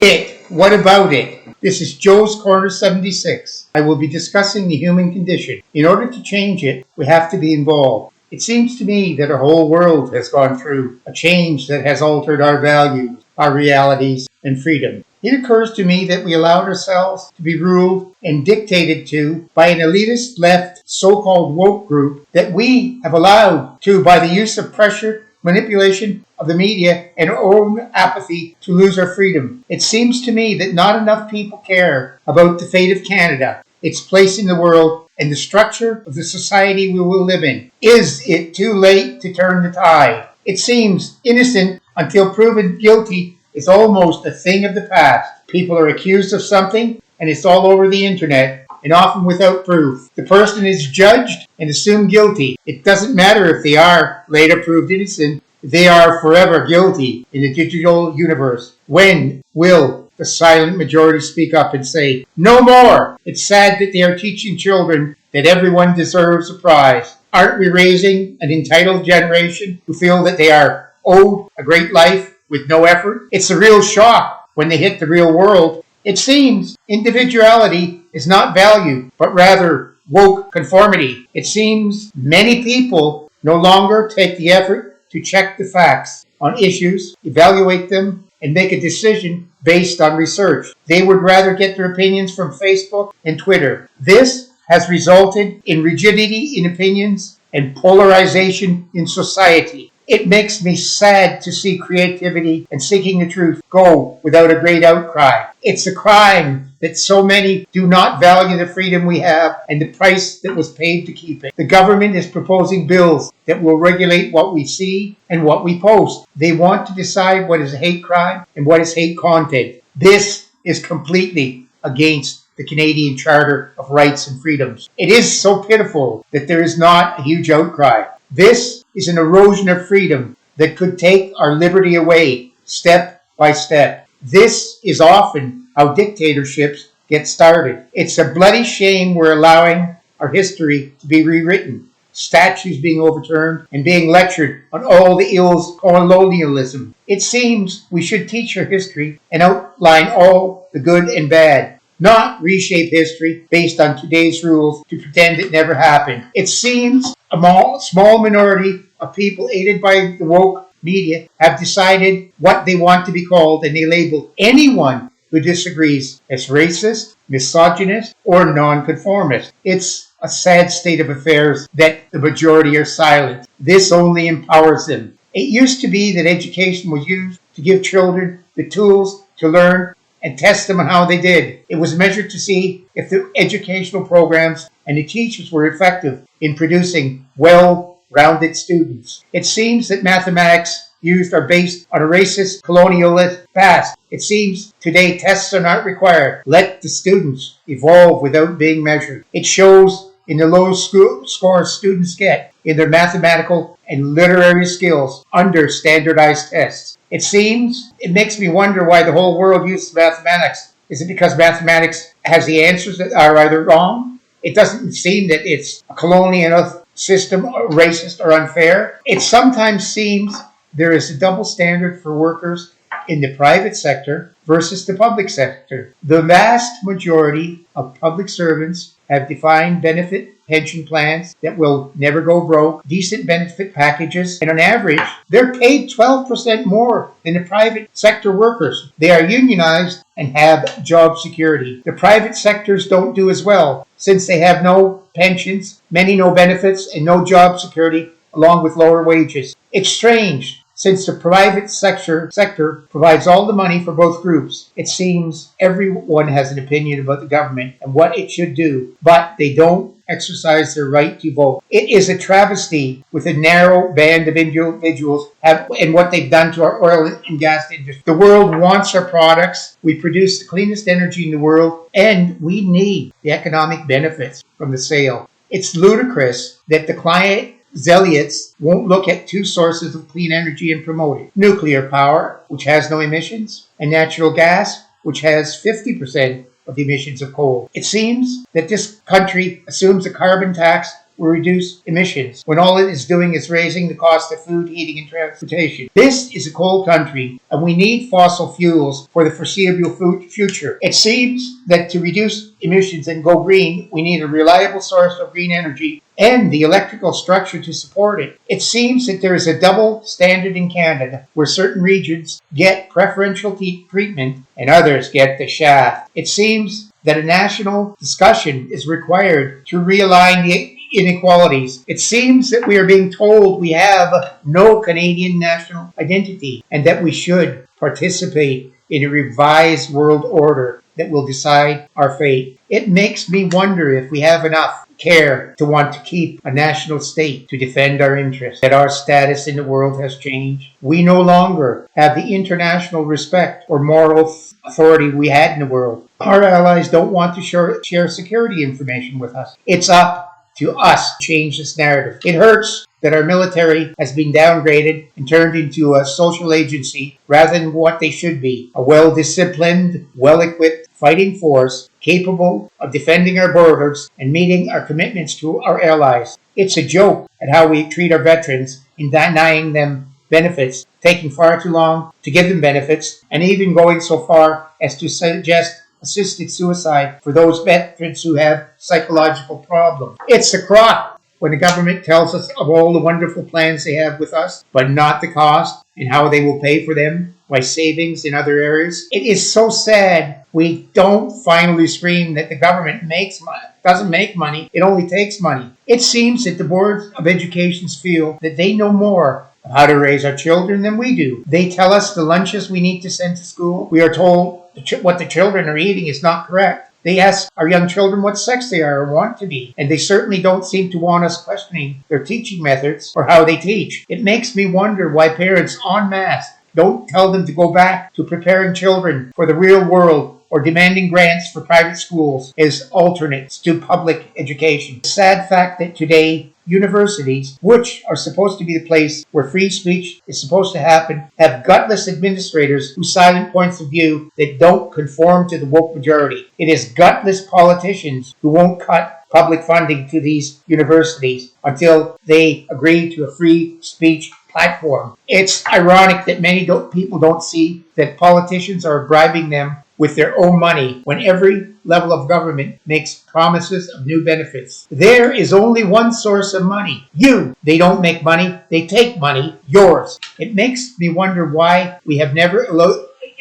What about it? This is Joe's Corner 76. I will be discussing the human condition. In order to change it, we have to be involved. It seems to me that our whole world has gone through a change that has altered our values, our realities, and freedom. It occurs to me that we allowed ourselves to be ruled and dictated to by an elitist left so-called woke group that we have allowed to, by the use of pressure, manipulation of the media, and our own apathy, to lose our freedom. It seems to me that not enough people care about the fate of Canada, its place in the world, and the structure of the society we will live in. Is it too late to turn the tide? It seems innocent until proven guilty is almost a thing of the past. People are accused of something, and it's all over the internet, and often without proof. The person is judged and assumed guilty. It doesn't matter if they are later proved innocent. They are forever guilty in the digital universe. When will the silent majority speak up and say, "No more"? It's sad that they are teaching children that everyone deserves a prize. Aren't we raising an entitled generation who feel that they are owed a great life with no effort? It's a real shock when they hit the real world. It seems individuality is not valued, but rather woke conformity. It seems many people no longer take the effort to check the facts on issues, evaluate them, and make a decision based on research. They would rather get their opinions from Facebook and Twitter. This has resulted in rigidity in opinions and polarization in society. It makes me sad to see creativity and seeking the truth go without a great outcry. It's a crime that so many do not value the freedom we have and the price that was paid to keep it. The government is proposing bills that will regulate what we see and what we post. They want to decide what is a hate crime and what is hate content. This is completely against the Canadian Charter of Rights and Freedoms. It is so pitiful that there is not a huge outcry. This is an erosion of freedom that could take our liberty away step by step. This is often how dictatorships get started. It's a bloody shame we're allowing our history to be rewritten, statues being overturned, and being lectured on all the ills of colonialism. It seems we should teach our history and outline all the good and bad, not reshape history based on today's rules to pretend it never happened. It seems a small minority of people aided by the woke media have decided what they want to be called, and they label anyone who disagrees as racist, misogynist, or nonconformist. It's a sad state of affairs that the majority are silent. This only empowers them. It used to be that education was used to give children the tools to learn and test them on how they did. It was measured to see if the educational programs and the teachers were effective in producing well-rounded students. It seems that mathematics used are based on a racist colonialist past. It seems today tests are not required. Let the students evolve without being measured. It shows in the low scores students get in their mathematical and literary skills under standardized tests. It makes me wonder why the whole world uses mathematics. Is it because mathematics has the answers that are either wrong? It doesn't seem that it's a colonial system, or racist or unfair. It sometimes seems there is a double standard for workers in the private sector versus the public sector. The vast majority of public servants have defined benefit pension plans that will never go broke, decent benefit packages, and on average, they're paid 12% more than the private sector workers. They are unionized and have job security. The private sectors don't do as well, since they have no pensions, many no benefits, and no job security, along with lower wages. It's strange. Since the private sector provides all the money for both groups, it seems everyone has an opinion about the government and what it should do, but they don't exercise their right to vote. It is a travesty with a narrow band of individuals and what they've done to our oil and gas industry. The world wants our products. We produce the cleanest energy in the world, and we need the economic benefits from the sale. It's ludicrous that the climate zealots won't look at two sources of clean energy and promote it: nuclear power, which has no emissions, and natural gas, which has 50% of the emissions of coal. It seems that this country assumes a carbon tax will reduce emissions when all it is doing is raising the cost of food, heating, and transportation. This is a coal country, and we need fossil fuels for the foreseeable future. It seems that to reduce emissions and go green, we need a reliable source of green energy and the electrical structure to support it. It seems that there is a double standard in Canada where certain regions get preferential treatment and others get the shaft. It seems that a national discussion is required to realign the inequalities. It seems that we are being told we have no Canadian national identity and that we should participate in a revised world order that will decide our fate. It makes me wonder if we have enough care to want to keep a national state to defend our interests, that our status in the world has changed. We no longer have the international respect or moral authority we had in the world. Our allies don't want to share security information with us. It's up to us to change this narrative. It hurts that our military has been downgraded and turned into a social agency rather than what they should be, a well-disciplined, well-equipped fighting force capable of defending our borders and meeting our commitments to our allies. It's a joke at how we treat our veterans in denying them benefits, taking far too long to give them benefits, and even going so far as to suggest assisted suicide for those veterans who have psychological problems. It's a crock when the government tells us of all the wonderful plans they have with us, but not the cost and how they will pay for them by savings in other areas. It is so sad we don't finally scream that the government doesn't make money, it only takes money. It seems that the boards of education feel that they know more of how to raise our children than we do. They tell us the lunches we need to send to school. We are told what the children are eating is not correct. They ask our young children what sex they are or want to be, and they certainly don't seem to want us questioning their teaching methods or how they teach. It makes me wonder why parents en masse don't tell them to go back to preparing children for the real world or demanding grants for private schools as alternates to public education. The sad fact that today universities, which are supposed to be the place where free speech is supposed to happen, have gutless administrators whose silent points of view that don't conform to the woke majority. It is gutless politicians who won't cut public funding to these universities until they agree to a free speech platform. It's ironic that many people don't see that politicians are bribing them with their own money when every level of government makes promises of new benefits. There is only one source of money. You. They don't make money. They take money. Yours. It makes me wonder why we have never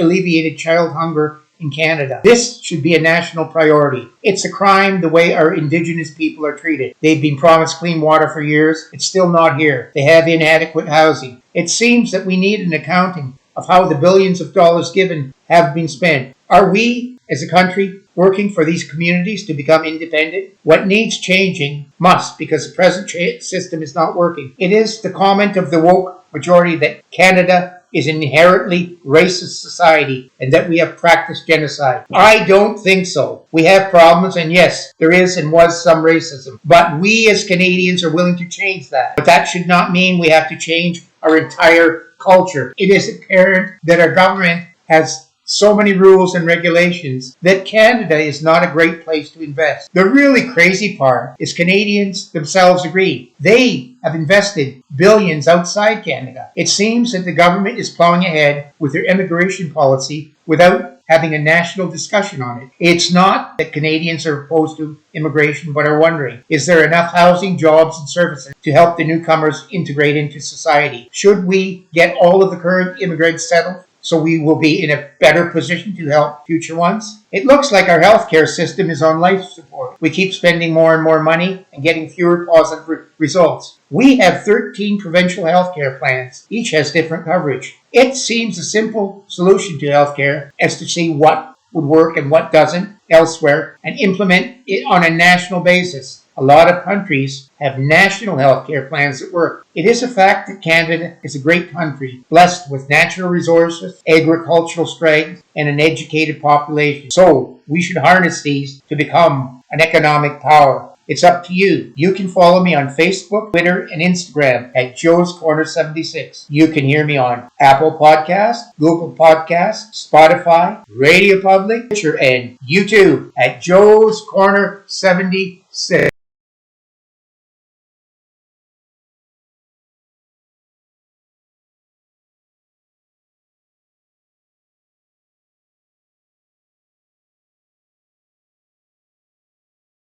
alleviated child hunger in Canada. This should be a national priority. It's a crime the way our Indigenous people are treated. They've been promised clean water for years. It's still not here. They have inadequate housing. It seems that we need an accounting of how the billions of dollars given have been spent. Are we, as a country, working for these communities to become independent? What needs changing must, because the present system is not working. It is the comment of the woke majority that Canada is an inherently racist society and that we have practiced genocide. I don't think so. We have problems, and yes, there is and was some racism. But we as Canadians are willing to change that. But that should not mean we have to change our entire culture. It is apparent that our government has so many rules and regulations that Canada is not a great place to invest. The really crazy part is Canadians themselves agree. They have invested billions outside Canada. It seems that the government is plowing ahead with their immigration policy without having a national discussion on it. It's not that Canadians are opposed to immigration, but are wondering, is there enough housing, jobs, and services to help the newcomers integrate into society? Should we get all of the current immigrants settled so we will be in a better position to help future ones? It looks like our healthcare system is on life support. We keep spending more and more money and getting fewer positive results. We have 13 provincial healthcare plans. Each has different coverage. It seems a simple solution to healthcare as to see what would work and what doesn't elsewhere and implement it on a national basis. A lot of countries have national health care plans that work. It is a fact that Canada is a great country, blessed with natural resources, agricultural strength, and an educated population. So we should harness these to become an economic power. It's up to you. You can follow me on Facebook, Twitter, and Instagram at Joe's Corner 76. You can hear me on Apple Podcasts, Google Podcasts, Spotify, Radio Public, and YouTube at Joe's Corner 76.